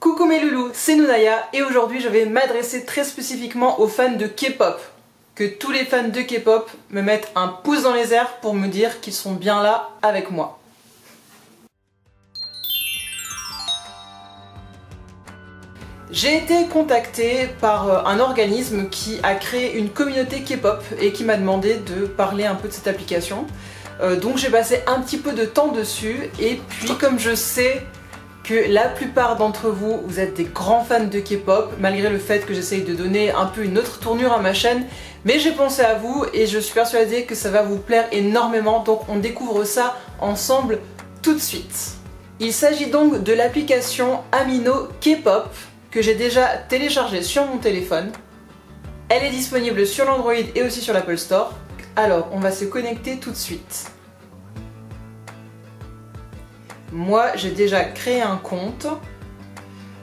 Coucou mes loulous, c'est Nounaya et aujourd'hui je vais m'adresser très spécifiquement aux fans de K-pop. Que tous les fans de K-pop me mettent un pouce dans les airs pour me dire qu'ils sont bien là avec moi. J'ai été contactée par un organisme qui a créé une communauté K-pop et qui m'a demandé de parler un peu de cette application. Donc j'ai passé un petit peu de temps dessus et puis comme je sais que la plupart d'entre vous, vous êtes des grands fans de K-pop, malgré le fait que j'essaye de donner un peu une autre tournure à ma chaîne, mais j'ai pensé à vous et je suis persuadée que ça va vous plaire énormément, donc on découvre ça ensemble tout de suite. Il s'agit donc de l'application Amino K-pop que j'ai déjà téléchargée sur mon téléphone. Elle est disponible sur l'Android et aussi sur l'Apple Store. Alors, on va se connecter tout de suite. Moi, j'ai déjà créé un compte,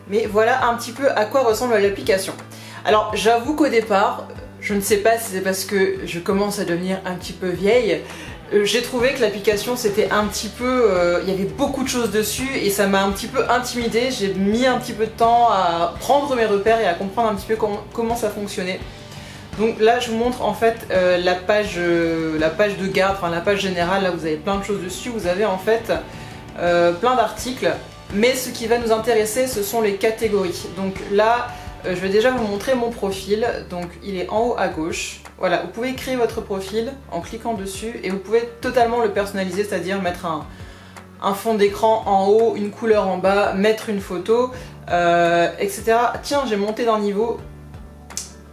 mais voilà un petit peu à quoi ressemble l'application. Alors, j'avoue qu'au départ, je ne sais pas si c'est parce que je commence à devenir un petit peu vieille, j'ai trouvé que l'application c'était un petit peu... il y avait beaucoup de choses dessus et ça m'a un petit peu intimidée. J'ai mis un petit peu de temps à prendre mes repères et à comprendre un petit peu comment ça fonctionnait. Donc là, je vous montre en fait la page de garde, enfin la page générale. Là, vous avez plein de choses dessus. Vous avez en fait plein d'articles, mais ce qui va nous intéresser ce sont les catégories. Donc là je vais déjà vous montrer mon profil, donc il est en haut à gauche. Voilà, vous pouvez créer votre profil en cliquant dessus et vous pouvez totalement le personnaliser, c'est-à-dire mettre un fond d'écran en haut, une couleur en bas, mettre une photo, etc. Tiens, j'ai monté d'un niveau,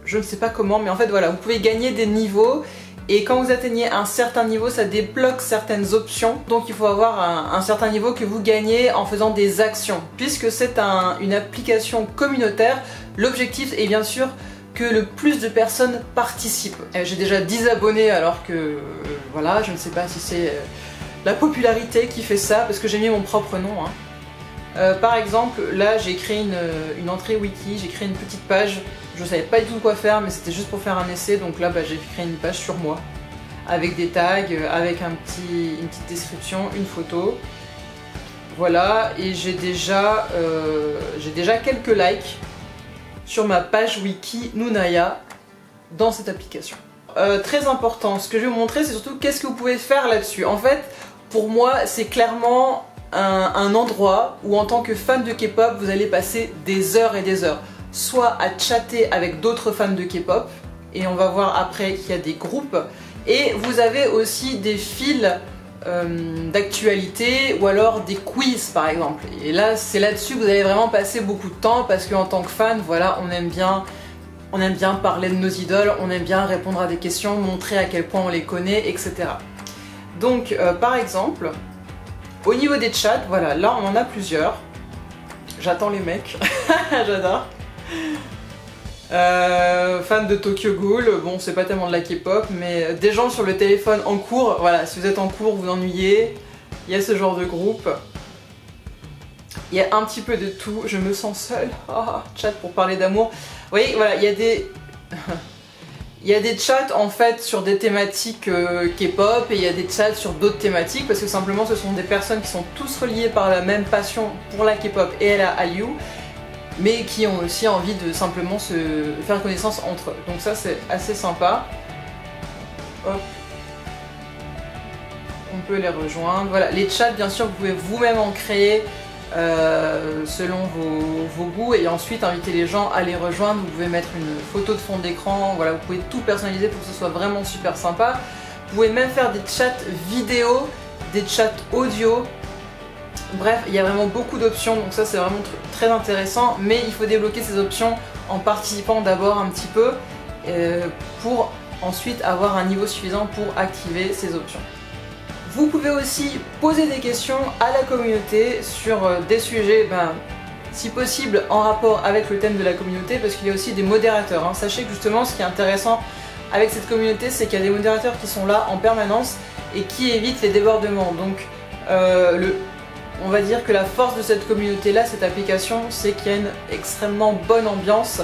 je ne sais pas comment, mais en fait voilà, vous pouvez gagner des niveaux. Et quand vous atteignez un certain niveau, ça débloque certaines options. Donc il faut avoir un certain niveau que vous gagnez en faisant des actions. Puisque c'est une application communautaire, l'objectif est bien sûr que le plus de personnes participent. J'ai déjà 10 abonnés alors que voilà, je ne sais pas si c'est la popularité qui fait ça, parce que j'ai mis mon propre nom. Par exemple, là j'ai créé une entrée wiki, j'ai créé une petite page. Je savais pas du tout quoi faire, mais c'était juste pour faire un essai, donc là j'ai créé une page sur moi, avec des tags, avec une petite description, une photo. Voilà, et j'ai déjà quelques likes sur ma page wiki Nounaya dans cette application. Très important, ce que je vais vous montrer, c'est surtout qu'est-ce que vous pouvez faire là-dessus. En fait, pour moi, c'est clairement un endroit où en tant que fan de K-pop, vous allez passer des heures et des heures. Soit à chatter avec d'autres fans de K-pop, et on va voir après qu'il y a des groupes, et vous avez aussi des fils d'actualité ou alors des quiz par exemple. Et là, c'est là-dessus que vous allez vraiment passer beaucoup de temps parce qu'en tant que fan, voilà, on aime bien parler de nos idoles, on aime bien répondre à des questions, montrer à quel point on les connaît, etc. Donc, par exemple, au niveau des chats, voilà, là on en a plusieurs. J'attends les mecs, j'adore. Fan de Tokyo Ghoul, bon c'est pas tellement de la K-pop, mais des gens sur le téléphone en cours, voilà, si vous êtes en cours, vous ennuyez, il y a ce genre de groupe. Il y a un petit peu de tout, je me sens seule, chat pour parler d'amour. Vous voyez, voilà, il y a des... il y a des chats en fait sur des thématiques K-pop et il y a des chats sur d'autres thématiques parce que simplement ce sont des personnes qui sont tous reliées par la même passion pour la K-pop et la Hallyu, mais qui ont aussi envie de simplement se faire connaissance entre eux. Donc ça c'est assez sympa. Hop. On peut les rejoindre. Voilà, les chats bien sûr vous pouvez vous-même en créer selon vos goûts et ensuite inviter les gens à les rejoindre. Vous pouvez mettre une photo de fond d'écran, voilà, vous pouvez tout personnaliser pour que ce soit vraiment super sympa. Vous pouvez même faire des chats vidéo, des chats audio. Bref, il y a vraiment beaucoup d'options, donc ça c'est vraiment très intéressant, mais il faut débloquer ces options en participant d'abord un petit peu pour ensuite avoir un niveau suffisant pour activer ces options. Vous pouvez aussi poser des questions à la communauté sur des sujets, si possible en rapport avec le thème de la communauté, parce qu'il y a aussi des modérateurs. Sachez que justement ce qui est intéressant avec cette communauté, c'est qu'il y a des modérateurs qui sont là en permanence et qui évitent les débordements. Donc on va dire que la force de cette communauté-là, cette application, c'est qu'il y a une extrêmement bonne ambiance,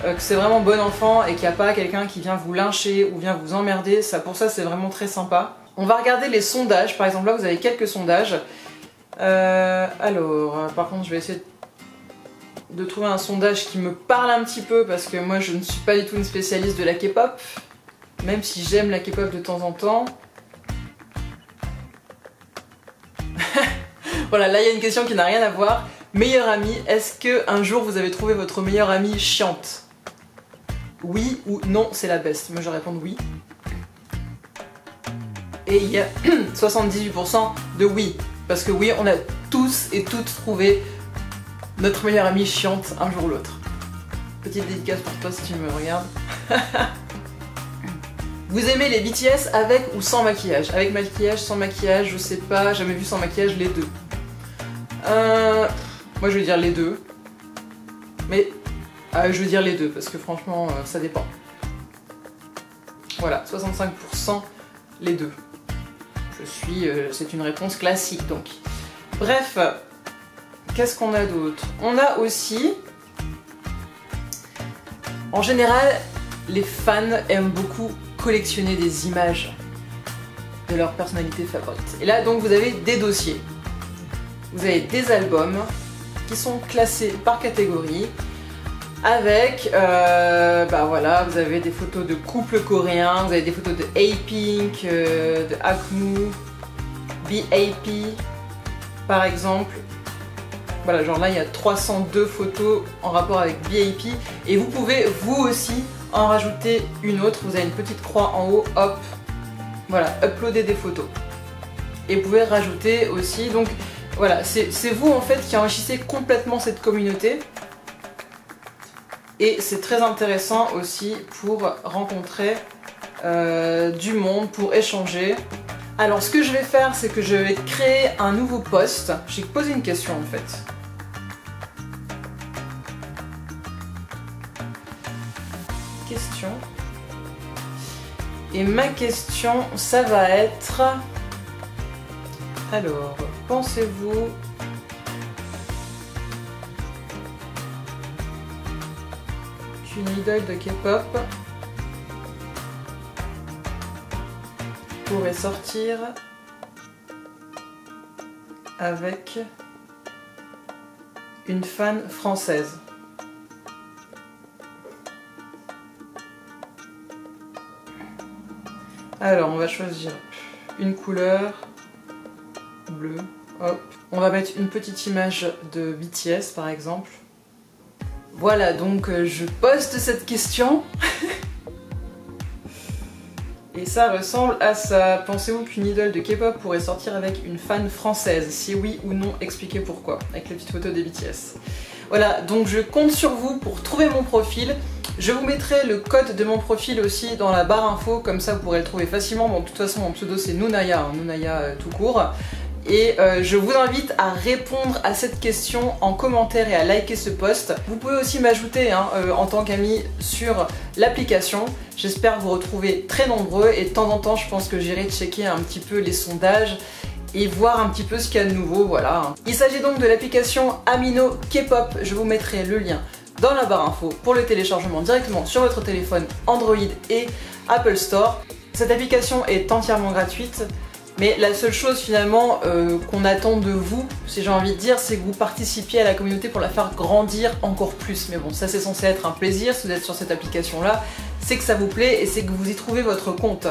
que c'est vraiment bon enfant et qu'il n'y a pas quelqu'un qui vient vous lyncher ou vient vous emmerder. Pour ça, c'est vraiment très sympa. On va regarder les sondages. Par exemple, là, vous avez quelques sondages. Alors, par contre, je vais essayer de trouver un sondage qui me parle un petit peu parce que moi je ne suis pas du tout une spécialiste de la K-pop, même si j'aime la K-pop de temps en temps. Voilà, là il y a une question qui n'a rien à voir. Meilleure amie, est-ce que un jour vous avez trouvé votre meilleure amie chiante? Oui ou non, c'est la best. Moi je réponds oui. Et il y a 78% de oui. Parce que oui, on a tous et toutes trouvé notre meilleure amie chiante un jour ou l'autre. Petite dédicace pour toi si tu me regardes. Vous aimez les BTS avec ou sans maquillage? Avec maquillage, sans maquillage, je sais pas, jamais vu sans maquillage, les deux. Moi je vais dire les deux. Mais je veux dire les deux parce que franchement ça dépend. Voilà, 65% les deux. C'est une réponse classique donc. Bref, qu'est-ce qu'on a d'autre? On a aussi, en général, les fans aiment beaucoup collectionner des images de leur personnalité favorite. Et là donc vous avez des dossiers. Vous avez des albums qui sont classés par catégorie avec, voilà, vous avez des photos de couples coréens, vous avez des photos de A-Pink, de Akmu, BAP par exemple. Voilà, genre là il y a 302 photos en rapport avec BAP et vous pouvez vous aussi en rajouter une autre. Vous avez une petite croix en haut, hop, voilà, uploader des photos. Et vous pouvez rajouter aussi, donc voilà, c'est vous en fait qui enrichissez complètement cette communauté. Et c'est très intéressant aussi pour rencontrer du monde, pour échanger. Alors ce que je vais faire, c'est que je vais créer un nouveau post. J'ai posé une question en fait. Question. Et ma question, ça va être... Alors, pensez-vous... qu'une idole de K-pop pourrait sortir avec une fan française? Alors on va choisir une couleur, bleu, hop. On va mettre une petite image de BTS par exemple. Voilà, donc je poste cette question. Et ça ressemble à ça. Pensez-vous qu'une idole de K-pop pourrait sortir avec une fan française? Si oui ou non, expliquez pourquoi. Avec la petite photo des BTS. Voilà, donc je compte sur vous pour trouver mon profil. Je vous mettrai le code de mon profil aussi dans la barre info, comme ça vous pourrez le trouver facilement. Bon, de toute façon, mon pseudo c'est Nounaya, hein, Nounaya tout court. Et je vous invite à répondre à cette question en commentaire et à liker ce post. Vous pouvez aussi m'ajouter en tant qu'ami sur l'application. J'espère vous retrouver très nombreux et de temps en temps je pense que j'irai checker un petit peu les sondages et voir un petit peu ce qu'il y a de nouveau, voilà. Il s'agit donc de l'application Amino K-pop, je vous mettrai le lien dans la barre info pour le téléchargement directement sur votre téléphone Android et Apple Store. Cette application est entièrement gratuite. Mais la seule chose finalement qu'on attend de vous, si j'ai envie de dire, c'est que vous participiez à la communauté pour la faire grandir encore plus. Mais bon, ça c'est censé être un plaisir si vous êtes sur cette application-là, c'est que ça vous plaît et c'est que vous y trouvez votre compte.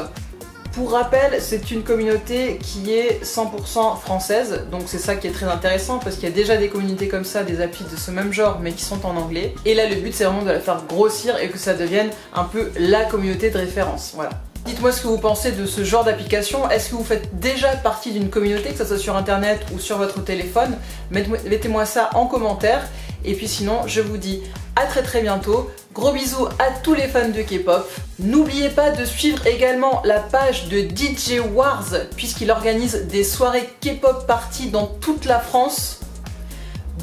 Pour rappel, c'est une communauté qui est 100% française, donc c'est ça qui est très intéressant parce qu'il y a déjà des communautés comme ça, des applis de ce même genre mais qui sont en anglais. Et là le but c'est vraiment de la faire grossir et que ça devienne un peu la communauté de référence, voilà. Dites-moi ce que vous pensez de ce genre d'application. Est-ce que vous faites déjà partie d'une communauté, que ce soit sur internet ou sur votre téléphone? Mettez-moi ça en commentaire. Et puis sinon, je vous dis à très bientôt. Gros bisous à tous les fans de K-pop. N'oubliez pas de suivre également la page de DJ Wars, puisqu'il organise des soirées K-pop party dans toute la France.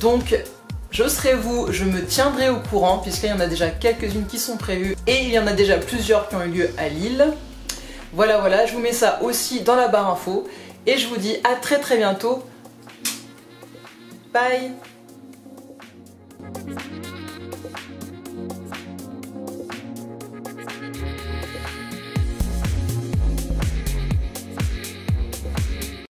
Donc, je serai vous, je me tiendrai au courant, puisqu'il y en a déjà quelques-unes qui sont prévues et il y en a déjà plusieurs qui ont eu lieu à Lille. Voilà, je vous mets ça aussi dans la barre info et je vous dis à très bientôt. Bye!